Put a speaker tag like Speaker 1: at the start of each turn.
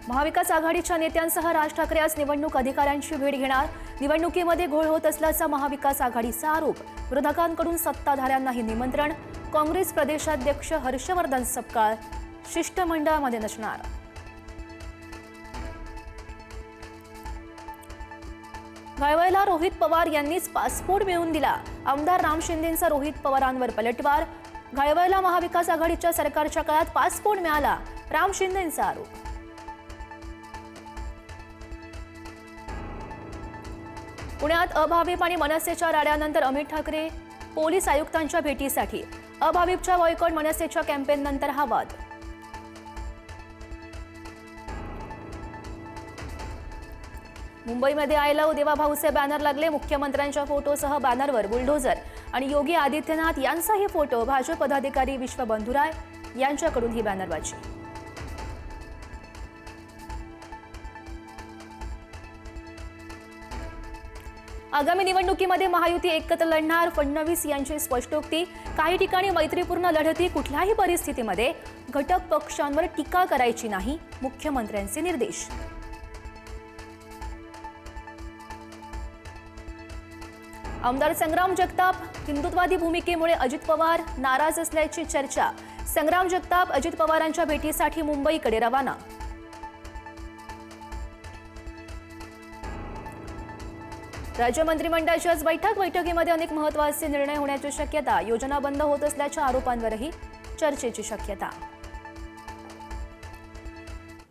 Speaker 1: महाविकास आघाडीच्या नेत्यांसह राज ठाकरे आज निवडणूक अधिकाऱ्यांची भेट घेणार। निवडणुकीमध्ये घोळ होत असल्याचा महाविकास आघाडीचा आरोप। विरोधकांकडून सत्ताधाऱ्यांनाही निमंत्रण। काँग्रेस प्रदेशाध्यक्ष हर्षवर्धन सपकाळ शिष्टमंडळामध्ये नसणार। घायवळला रोहित पवार यांनीच पासपोर्ट मिळवून दिला। आमदार राम शिंदेंचा रोहित पवारांवर पलटवार। घायवळला महाविकास आघाडीच्या सरकारच्या काळात पासपोर्ट मिळाला, राम शिंदेंचा आरोप। पुण्यात अभाविप आणि मनसेच्या राड्यानंतर अमित ठाकरे पोलीस आयुक्तांच्या भेटीसाठी। अभाविपच्या बॉयकॉट, मनसेच्या कॅम्पेन नंतर हा वाद। मुंबईमध्ये आय लव्ह देवाभाऊचे बॅनर लागले। मुख्यमंत्र्यांच्या फोटोसह बॅनरवर बुलडोझर आणि योगी आदित्यनाथ यांचाही फोटो। भाजप पदाधिकारी विश्व बंधुराय यांच्याकडून ही बॅनरबाजी। आगामी निवडणुकीमध्ये महायुती एकत्र लढणार, फडणवीस यांची स्पष्टोक्ती। काही ठिकाणी मैत्रीपूर्ण लढती, कुठल्याही परिस्थितीमध्ये घटक पक्षांवर टीका करायची नाही, मुख्यमंत्र्यांचे निर्देश। आमदार संग्राम जगताप हिंदुत्ववादी भूमिकेमुळे अजित पवार नाराज असल्याची चर्चा। संग्राम जगताप अजित पवारांच्या भेटीसाठी मुंबईकडे रवाना। राज्य मंत्रिमंडळाची आज बैठकीमध्ये अनेक महत्त्वाचे निर्णय होण्याची शक्यता। योजना बंद होत असल्याच्या आरोपांवरही चर्चेची शक्यता।